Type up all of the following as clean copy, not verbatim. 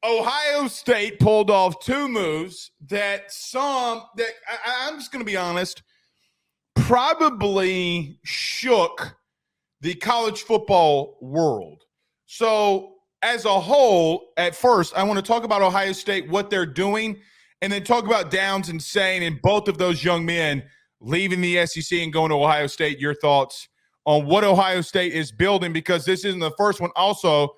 Ohio State pulled off two moves that I'm just going to be honest, probably shook the college football world. So as a whole, at first, I want to talk about Ohio State, what they're doing, and then talk about Downs and Sane and both of those young men leaving the SEC and going to Ohio State. Your thoughts on what Ohio State is building, because this isn't the first one. Also,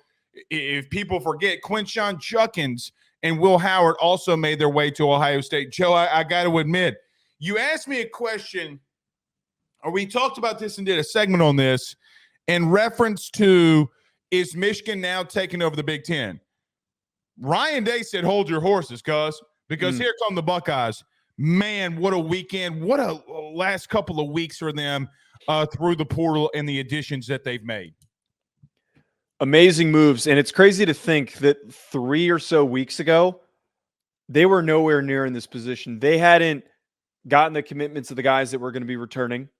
if people forget, Quinshon Judkins and Will Howard also made their way to Ohio State. Joe, I got to admit, you asked me a question, or we talked about this and did a segment on this in reference to, is Michigan now taking over the Big Ten? Ryan Day said, hold your horses, because here come the Buckeyes. Man, what a weekend. What a last couple of weeks for them through the portal and the additions that they've made. Amazing moves. And it's crazy to think that 3 or so weeks ago, they were nowhere near in this position. They hadn't gotten the commitments of the guys that were going to be returning.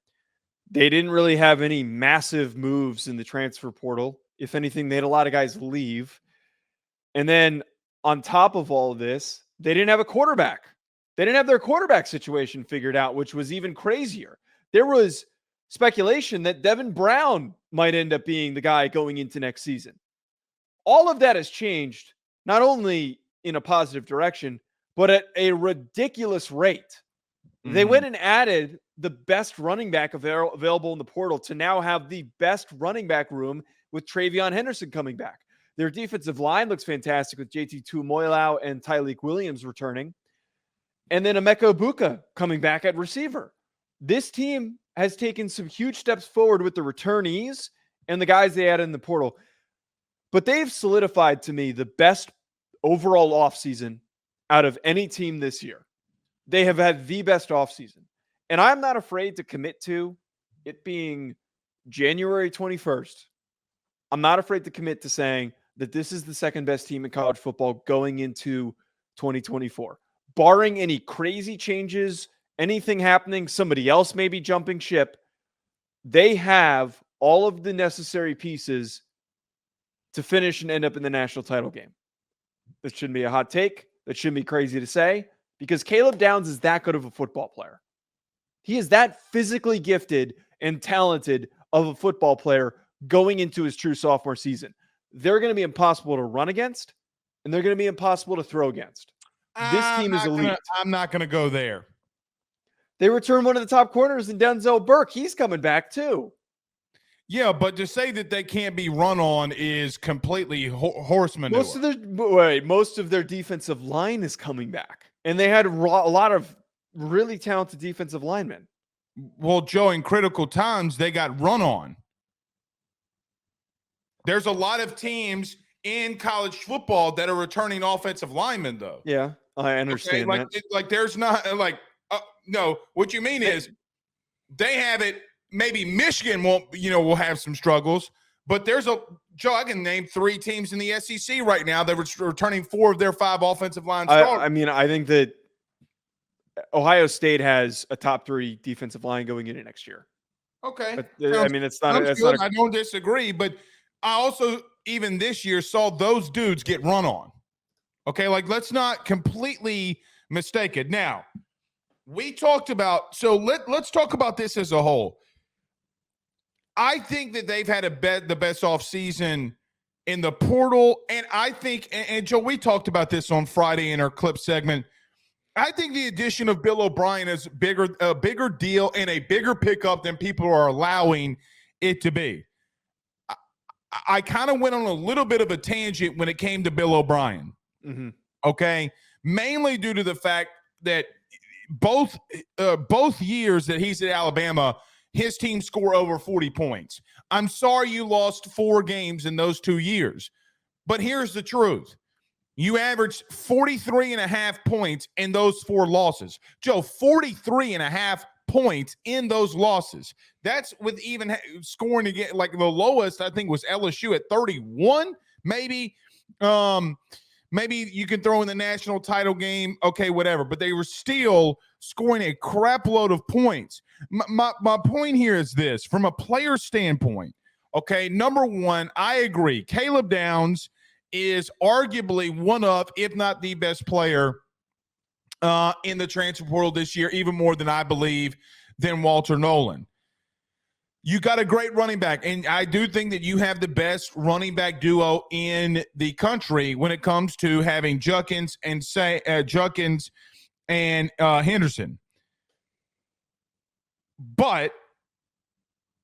They didn't really have any massive moves in the transfer portal. If anything, they had a lot of guys leave. And then on top of all of this, they didn't have a quarterback. They didn't have their quarterback situation figured out, which was even crazier. There was speculation that Devin Brown might end up being the guy going into next season. All of that has changed, not only in a positive direction, but at a ridiculous rate. Mm-hmm. They went and added the best running back available in the portal to now have the best running back room with Travion Henderson coming back. Their defensive line looks fantastic with JT Tuimoilau and Tyleik Williams returning. And then Emeka Egbuka coming back at receiver. This team has taken some huge steps forward with the returnees and the guys they added in the portal. But they've solidified to me the best overall offseason out of any team this year. They have had the best offseason. And I'm not afraid to commit to it being January 21st. I'm not afraid to commit to saying that this is the second best team in college football going into 2024. Barring any crazy changes, anything happening, somebody else may be jumping ship, they have all of the necessary pieces to finish and end up in the national title game. That shouldn't be a hot take. That shouldn't be crazy to say, because Caleb Downs is that good of a football player. He is that physically gifted and talented of a football player going into his true sophomore season. They're going to be impossible to run against, and they're going to be impossible to throw against. This team is elite. I'm not going to go there. They return one of the top corners in Denzel Burke. He's coming back too. Yeah, but to say that they can't be run on is completely horse manure. Most of their defensive line is coming back, and they had a lot of really talented defensive linemen. Well, Joe, in critical times, they got run on. There's a lot of teams in college football that are returning offensive linemen, though. Yeah, I understand that. Like there's not no. What you mean is they have it. Maybe Michigan will have some struggles, but there's Joe, I can name 3 teams in the SEC right now that are returning 4 of their 5 offensive line starters. I think that Ohio State has a top 3 defensive line going into next year. Okay. It's not. I don't disagree, but I also, even this year, saw those dudes get run on. Okay, let's not completely mistake it. Now, we talked about, so let's talk about this as a whole. I think that they've had the best offseason in the portal, and I think, and Joe, we talked about this on Friday in our clip segment. I think the addition of Bill O'Brien is a bigger deal and a bigger pickup than people are allowing it to be. I kind of went on a little bit of a tangent when it came to Bill O'Brien. Mm-hmm. Okay, mainly due to the fact that both years that he's at Alabama, his team score over 40 points. I'm sorry you lost 4 games in those 2 years, but here's the truth. You averaged 43.5 points in those 4 losses. Joe, 43.5 points in those losses. That's with even scoring again, like the lowest, I think, was LSU at 31, maybe. Maybe you can throw in the national title game, okay, whatever. But they were still scoring a crap load of points. My point here is this. From a player standpoint, okay, number one, I agree. Caleb Downs is arguably one of, if not the best player in the transfer portal this year, even more than I believe than Walter Nolan. You got a great running back, and I do think that you have the best running back duo in the country when it comes to having Judkins and Henderson. But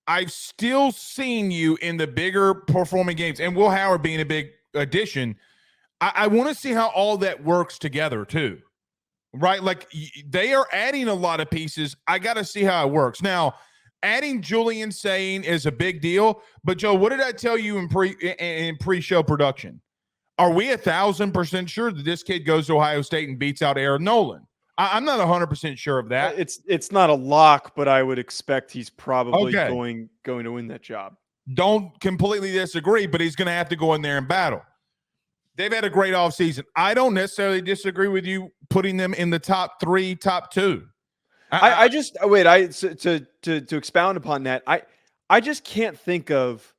I've still seen you in the bigger performing games, and Will Howard being a big addition. I want to see how all that works together too, right? Like they are adding a lot of pieces. I got to see how it works. Now, adding Julian Sayin is a big deal, but Joe, what did I tell you in pre-show production? Are we 1,000% sure that this kid goes to Ohio State and beats out Aaron Nolan? I'm not 100% sure of that. It's not a lock, but I would expect he's probably going to win that job. Don't completely disagree, but he's going to have to go in there and battle. They've had a great offseason. I don't necessarily disagree with you putting them in the top 3, top 2. To expound upon that, I just can't think of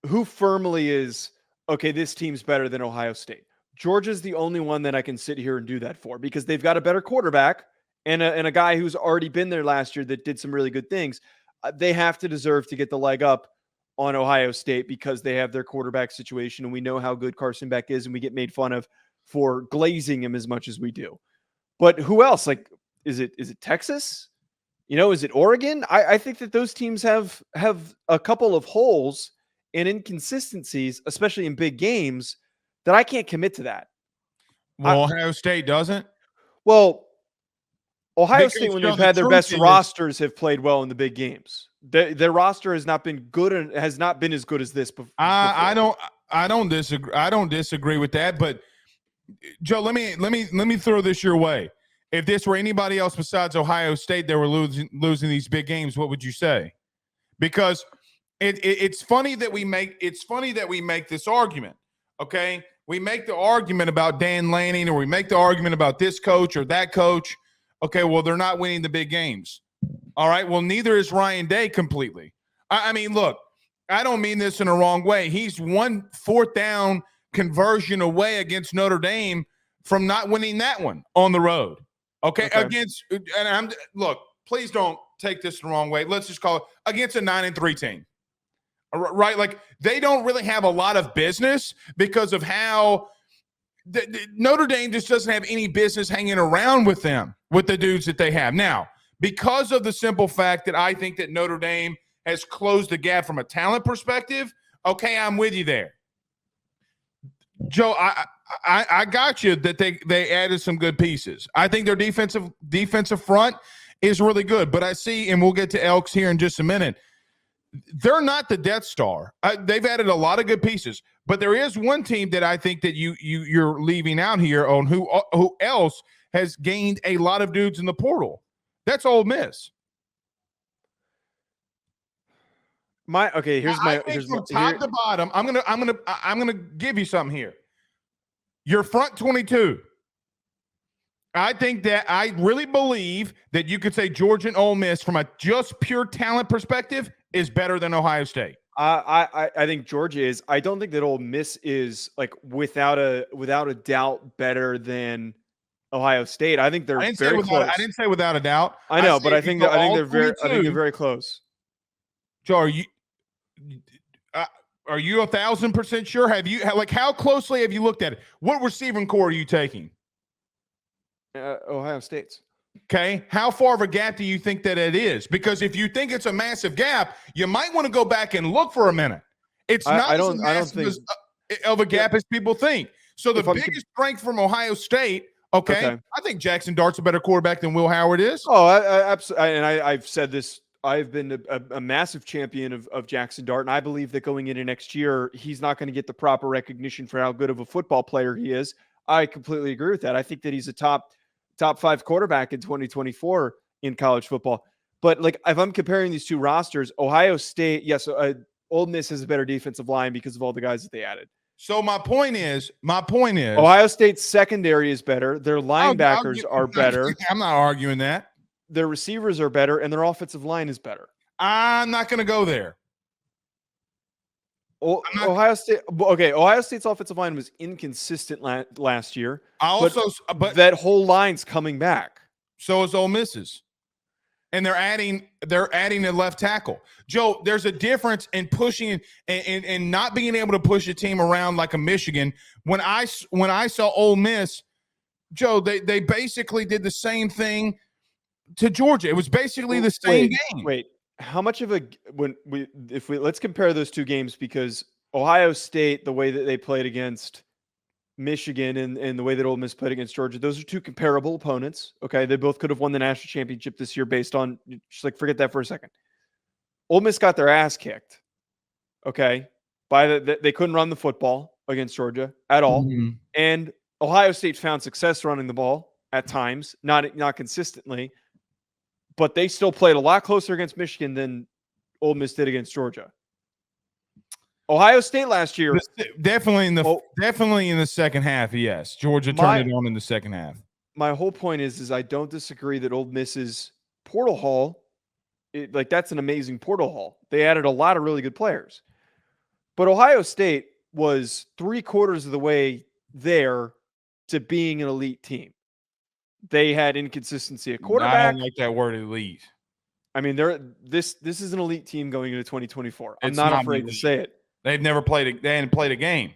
who firmly is, okay, this team's better than Ohio State. Georgia's the only one that I can sit here and do that for because they've got a better quarterback and a guy who's already been there last year that did some really good things. They have to deserve to get the leg up on Ohio State because they have their quarterback situation, and we know how good Carson Beck is, and we get made fun of for glazing him as much as we do. But who else? Like, is it Texas? Is it Oregon? I think that those teams have a couple of holes and inconsistencies, especially in big games, that I can't commit to that. Well, Ohio State doesn't? Well, Ohio State, when they've had their best rosters, have played well in the big games. Their roster has not been good and has not been as good as this before. I don't disagree. I don't disagree with that. But Joe, let me throw this your way. If this were anybody else besides Ohio State, they were losing these big games, what would you say? Because it's funny that we make this argument. Okay, we make the argument about Dan Lanning, or we make the argument about this coach or that coach. Okay, well, they're not winning the big games. All right, well, neither is Ryan Day completely. I mean, look, I don't mean this in a wrong way. He's 1 4th down conversion away against Notre Dame from not winning that one on the road. Okay. Look, please don't take this the wrong way. Let's just call it against a 9-3 team. Right? Like they don't really have a lot of business because of how Notre Dame just doesn't have any business hanging around with them, with the dudes that they have. Now, because of the simple fact that I think that Notre Dame has closed the gap from a talent perspective, okay, I'm with you there. Joe, I got you that they added some good pieces. I think their defensive front is really good, but I see, and we'll get to Elks here in just a minute, they're not the Death Star. They've added a lot of good pieces, but there is one team that I think that you're leaving out here on who else has gained a lot of dudes in the portal. That's Ole Miss. Here's from top to bottom. I'm gonna give you something here. Your front 22. I think that I really believe that you could say Georgia and Ole Miss from a just pure talent perspective is better than Ohio State. I think Georgia is. I don't think that Ole Miss is like without a doubt better than Ohio State. I think they're very close. I didn't say without a doubt. I know, but I think they're very close. Joe, are you 1,000% sure? How closely have you looked at it? What receiving core are you taking? Ohio State's. Okay. How far of a gap do you think that it is? Because if you think it's a massive gap, you might want to go back and look for a minute. It's not as massive of a gap as people think. So the biggest strength from Ohio State, okay, I think Jackson Dart's a better quarterback than Will Howard is. Oh, absolutely. And I've said this. I've been a massive champion of Jackson Dart, and I believe that going into next year, he's not going to get the proper recognition for how good of a football player he is. I completely agree with that. I think that he's a top 5 quarterback in 2024 in college football. But like if I'm comparing these two rosters, Ohio State, yes, Ole Miss has a better defensive line because of all the guys that they added. So my point is Ohio State's secondary is better. Their linebackers are better. I'm not arguing that. Their receivers are better, and their offensive line is better. I'm not going to go there. Ohio State. Okay, Ohio State's offensive line was inconsistent last year. But that whole line's coming back. So is Ole Miss's, and they're adding a left tackle. Joe, there's a difference in pushing and not being able to push a team around like a Michigan. When I saw Ole Miss, Joe, they basically did the same thing to Georgia. It was basically the same game. Wait, how much of let's compare those two games, because Ohio State, the way that they played against Michigan and the way that Ole Miss played against Georgia, those are two comparable opponents. Okay, they both could have won the national championship this year based on, just like, forget that for a second. Ole Miss got their ass kicked. Okay, they couldn't run the football against Georgia at all, and Ohio State found success running the ball at times, not consistently, but they still played a lot closer against Michigan than Ole Miss did against Georgia. Ohio State last year, definitely in the second half. Yes, Georgia turned it on in the second half. My whole point is I don't disagree that Ole Miss's portal haul, that's an amazing portal haul. They added a lot of really good players, but Ohio State was 3/4 of the way there to being an elite team. They had inconsistency at quarterback. I don't like that word elite. I mean, this is an elite team going into 2024. I'm not afraid to say it. They hadn't played a game.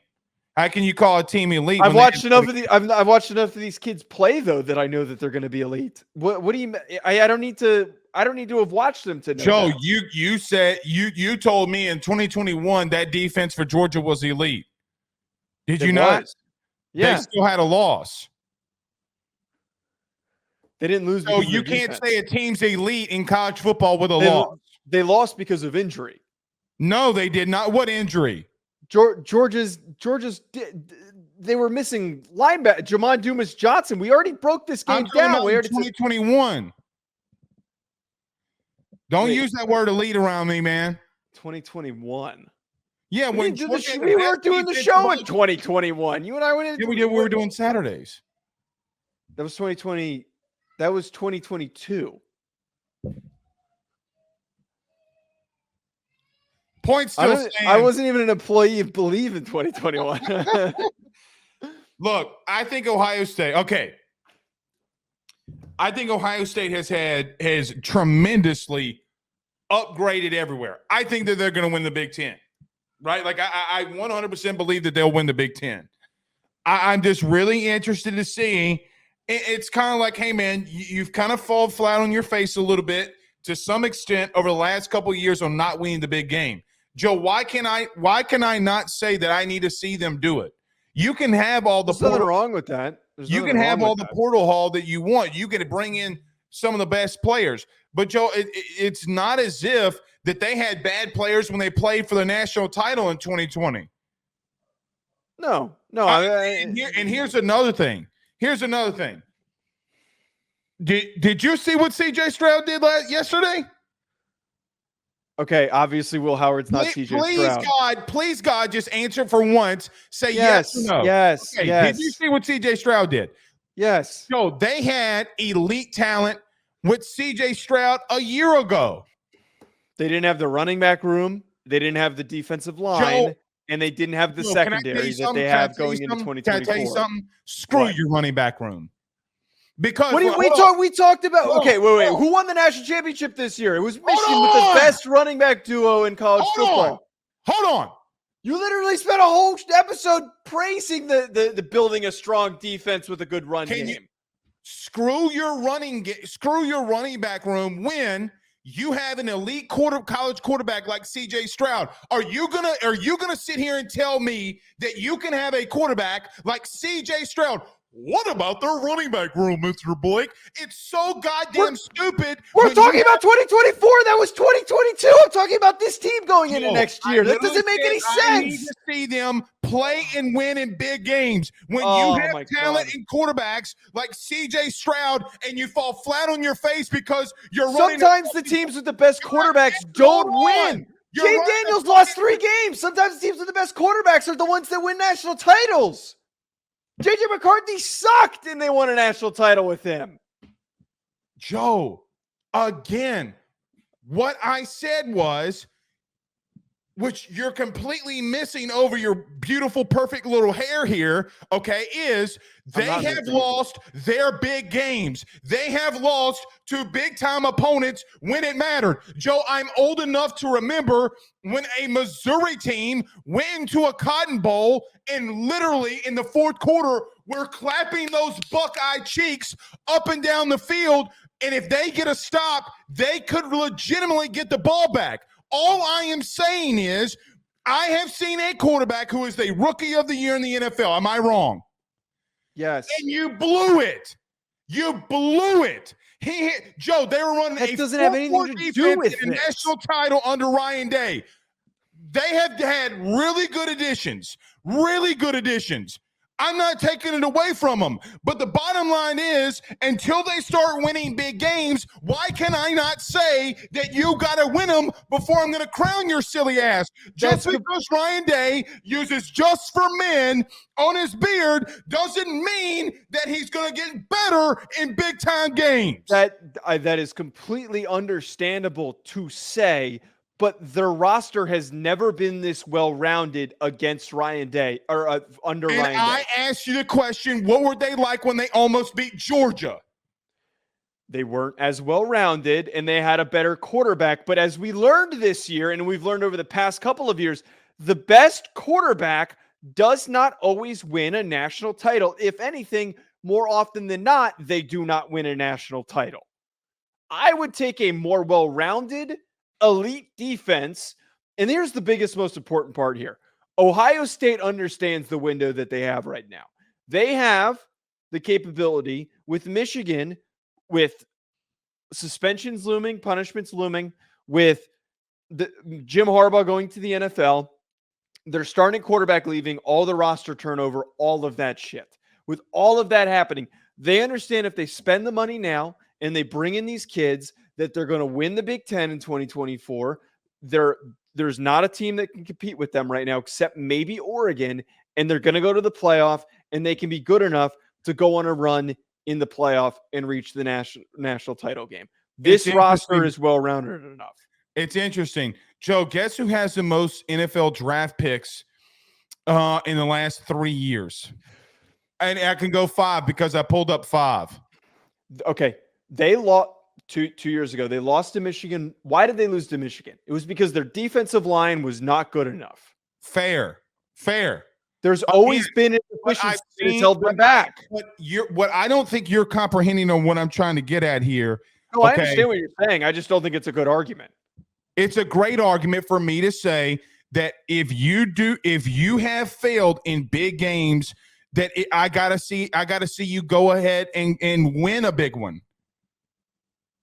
How can you call a team elite? I've watched enough of these kids play, though, that I know that they're going to be elite. What do you? I don't need to have watched them to know. Joe, you said you told me in 2021 that defense for Georgia was elite. Did you not? Yeah, they still had a loss. They didn't lose. So you can't say a team's elite in college football with a loss. They lost because of injury. No, they did not. What injury? Georgia's. They were missing linebacker Jamon Dumas Johnson. We already broke this game down. We already 2021. Don't use that word elite around me, man. 2021. Yeah, we were doing the show in 2021. You and I went. Yeah, we did. We were doing Saturdays. That was 2020. That was 2022. Point still stands. I wasn't even an employee of Believe in 2021. Look, I think Ohio State. Okay, I think Ohio State has tremendously upgraded everywhere. I think that they're going to win the Big Ten. Right? Like I 100% believe that they'll win the Big Ten. I'm just really interested to see. It's kind of like, hey, man, you've kind of fallen flat on your face a little bit to some extent over the last couple of years on not winning the big game. Joe, why can I not say that I need to see them do it? You can have all the There's nothing wrong with that. You can have all the portal haul that you want. You can bring in some of the best players. But, Joe, it's not as if that they had bad players when they played for the national title in 2020. No. And here's another thing. Did you see what C.J. Stroud did yesterday? Okay, obviously Will Howard's not C.J. Stroud. Please, God, just answer for once. Say yes or no. Yes. Did you see what C.J. Stroud did? Yes. No, they had elite talent with C.J. Stroud a year ago. They didn't have the running back room. They didn't have the defensive line. And they didn't have the secondary that they have going into 2024. Can I tell you something? Screw your running back room. Because we talked about. Okay, wait. Who won the national championship this year? It was Michigan with the best running back duo in college football. Hold on. You literally spent a whole episode praising the building a strong defense with a good run game. Screw your running back room when you have an elite college quarterback like C.J. Stroud. Are you gonna sit here and tell me that you can have a quarterback like C.J. Stroud? What about their running back room, Mr. Blake? It's so goddamn stupid. We're talking about 2024. That was 2022. I'm talking about this team going into next year. That doesn't make any sense. I need to see them play and win in big games. When you have talent in quarterbacks like C.J. Stroud and you fall flat on your face because you're running. Sometimes the teams with the best quarterbacks don't win. Jay Daniels lost 3 games. Sometimes the teams with the best quarterbacks are the ones that win national titles. J.J. McCarthy sucked, and they won a national title with him. Joe, again, what I said was which you're completely missing over your beautiful, perfect little hair here, okay, is they have lost their big games. They have lost to big-time opponents when it mattered. Joe, I'm old enough to remember when a Missouri team went into a Cotton Bowl and literally in the fourth quarter were clapping those Buckeye cheeks up and down the field, and if they get a stop, they could legitimately get the ball back. All I am saying is I have seen a quarterback who is the rookie of the year in the NFL. Am I wrong? Yes. And you blew it. You blew it. Joe, they were running that a doesn't have anything to do with a national title under Ryan Day. They have had really good additions. Really good additions. I'm not taking it away from them. But the bottom line is, until they start winning big games, why can I not say that you got to win them before I'm going to crown your silly ass? Just because Ryan Day uses Just for Men on his beard doesn't mean that he's going to get better in big-time games. That is completely understandable to say, but their roster has never been this well-rounded against Ryan Day or under Ryan Day. And I asked you the question, what were they like when they almost beat Georgia? They weren't as well-rounded, and they had a better quarterback. But as we learned this year, and we've learned over the past couple of years, the best quarterback does not always win a national title. If anything, more often than not, they do not win a national title. I would take a more well-rounded, elite defense. And here's the biggest, most important part here. Ohio State understands the window that they have right now. They have the capability with Michigan, with suspensions looming, punishments looming, with Jim Harbaugh going to the NFL, their starting quarterback leaving, all the roster turnover, all of that shit. With all of that happening, they understand if they spend the money now and they bring in these kids that they're going to win the Big Ten in 2024. There's not a team that can compete with them right now, except maybe Oregon, and they're going to go to the playoff, and they can be good enough to go on a run in the playoff and reach the national title game. This roster is well-rounded enough. It's interesting. Joe, guess who has the most NFL draft picks in the last 3 years? And I can go 5 because I pulled up 5. Okay. They lost 2 years ago. They lost to Michigan. Why did they lose to Michigan? It was because their defensive line was not good enough. Fair. There's always been an efficiency that's held them back. What I don't think you're comprehending on what I'm trying to get at here. No, I understand what you're saying. I just don't think it's a good argument. It's a great argument for me to say that if you have failed in big games, that I gotta see you go ahead and win a big one.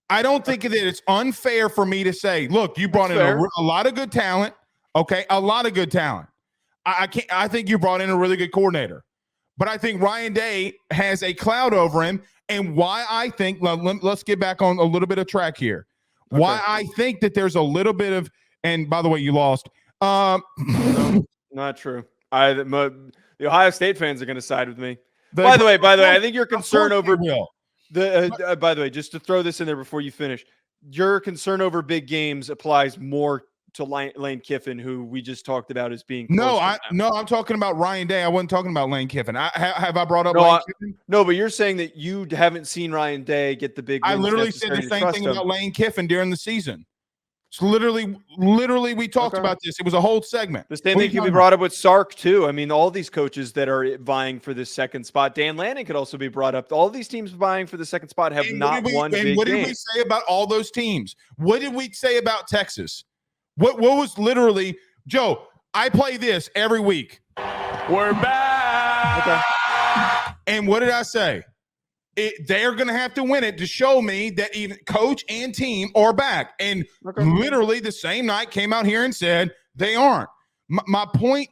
I don't think that it's unfair for me to say, look, you brought in a lot of good talent. Okay, a lot of good talent. I think you brought in a really good coordinator, but I think Ryan Day has a cloud over him. And why I think, let's get back on a little bit of track here. Okay. Why I think that there's a little bit of, and by the way, you lost. No, not true. The Ohio State fans are going to side with me. By the way, I think your concern over by the way, just to throw this in there before you finish, your concern over big games applies more to Lane Kiffin, who we just talked about as being I'm talking about Ryan Day. I wasn't talking about Lane Kiffin. Have I brought up Lane Kiffin? No, but you're saying that you haven't seen Ryan Day get the big wins. I literally said the same thing about Lane Kiffin during the season. It's literally we talked about this. It was a whole segment. The same thing can be brought up with Sark too. I mean, all these coaches that are vying for this second spot. Dan Lanning could also be brought up. All these teams vying for the second spot have not won big games. What did we say about all those teams? What did we say about Texas? What was literally, Joe, I play this every week. We're back. Okay. And what did I say? They're going to have to win it to show me that even coach and team are back. And literally the same night came out here and said they aren't. My point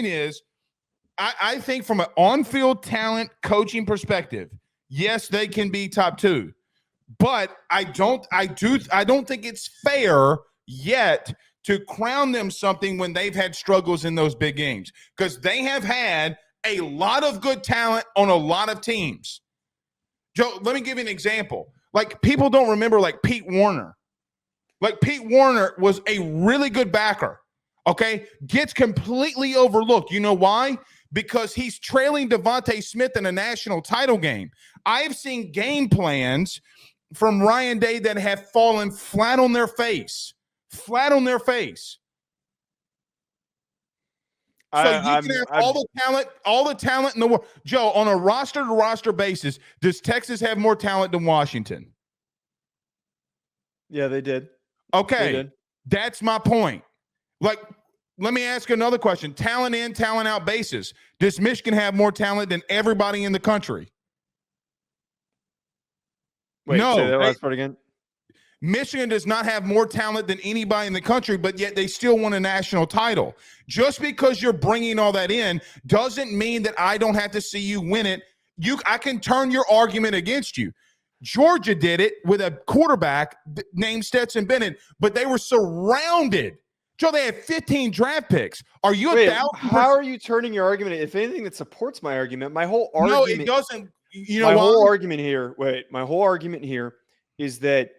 is, I think from an on-field talent coaching perspective, yes, they can be top 2. But I don't think it's fair yet to crown them something when they've had struggles in those big games, because they have had a lot of good talent on a lot of teams. Joe, let me give you an example. Like, people don't remember, like, Pete Warner. Like, Pete Warner was a really good backer. okay, gets completely overlooked. You know why? Because he's trailing Devontae Smith in a national title game. I've seen game plans from Ryan Day that have fallen flat on their face. Flat on their face. So you can have all the talent in the world. Joe, on a roster to roster basis, does Texas have more talent than Washington? Yeah, they did. Okay. They did. That's my point. Like, let me ask you another question. Talent in, talent out basis. Does Michigan have more talent than everybody in the country? Wait, no. Say that last part again. Michigan does not have more talent than anybody in the country, but yet they still won a national title. Just because you're bringing all that in doesn't mean that I don't have to see you win it. I can turn your argument against you. Georgia did it with a quarterback named Stetson Bennett, but they were surrounded. Joe, they had 15 draft picks. Are you how are you turning your argument? If anything that supports my argument, my whole argument. No, it doesn't. You know my why? whole argument here is that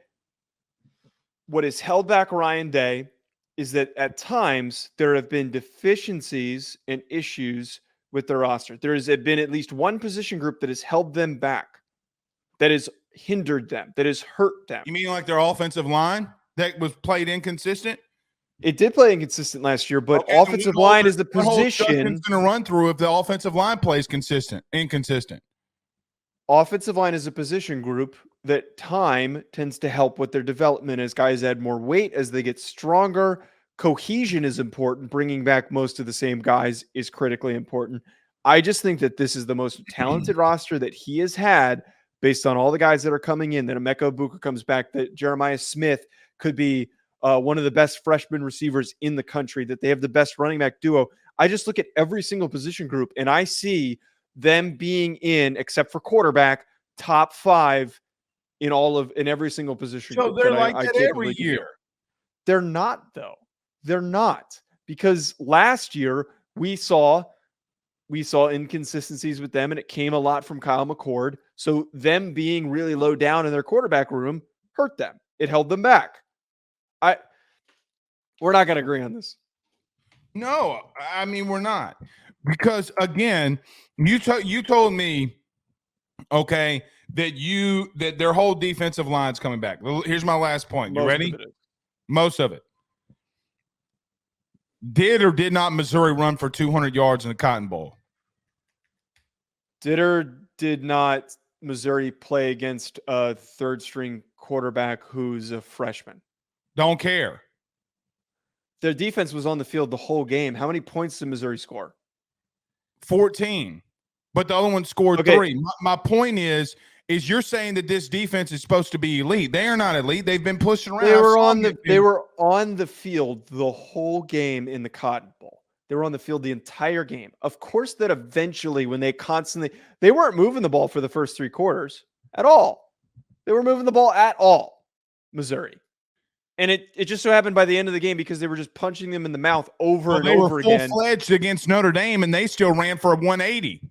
what has held back Ryan Day is that at times there have been deficiencies and issues with the roster. There has been at least one position group that has held them back, that has hindered them, that has hurt them. You mean like their offensive line that was played inconsistent? It did play inconsistent last year, but offensive line is the position going to run through if the offensive line plays inconsistent. Offensive line is a position group that time tends to help with their development as guys add more weight, as they get stronger. Cohesion is important. Bringing back most of the same guys is critically important. I just think that this is the most talented roster that he has had based on all the guys that are coming in, that Emeka Egbuka comes back, that Jeremiah Smith could be one of the best freshman receivers in the country, that they have the best running back duo. I just look at every single position group and I see them being in, except for quarterback, top 5 in every single position. So they're like that every year. They're not, though. They're not, because last year we saw inconsistencies with them, and it came a lot from Kyle McCord. So them being really low down in their quarterback room hurt them. It held them back. We're not going to agree on this. No, I mean, we're not. Because again, you told me, okay, that their whole defensive line's coming back. Here's my last point. You ready? Most of it. Did or did not Missouri run for 200 yards in the Cotton Bowl? Did or did not Missouri play against a third-string quarterback who's a freshman? Don't care. Their defense was on the field the whole game. How many points did Missouri score? 14. But the other one scored 3. My point is you're saying that this defense is supposed to be elite. They are not elite. They've been pushing around. They were on the field the whole game in the Cotton Bowl. They were on the field the entire game. Of course that eventually when they weren't moving the ball for the first 3 quarters at all. They were moving the ball at all, Missouri. And it just so happened by the end of the game, because they were just punching them in the mouth over and over again. They were full-fledged against Notre Dame, and they still ran for a 180.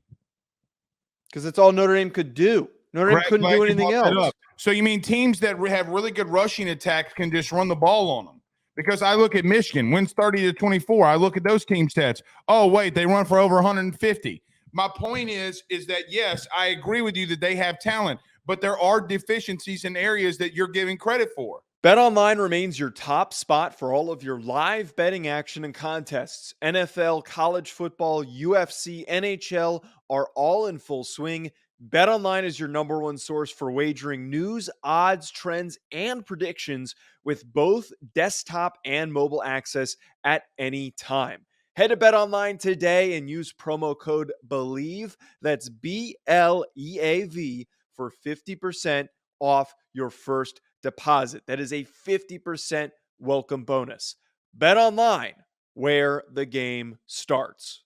Because that's all Notre Dame could do. Notre Dame couldn't do anything else. So you mean teams that have really good rushing attacks can just run the ball on them? Because I look at Michigan, wins 30-24. I look at those team stats. Oh, wait, they run for over 150. My point is that, yes, I agree with you that they have talent, but there are deficiencies in areas that you're giving credit for. BetOnline remains your top spot for all of your live betting action and contests. NFL, college football, UFC, NHL are all in full swing. BetOnline is your #1 source for wagering news, odds, trends, and predictions, with both desktop and mobile access at any time. Head to BetOnline today and use promo code BELIEVE, that's BLEAV, for 50% off your first deposit. That is a 50% welcome bonus. BetOnline, where the game starts.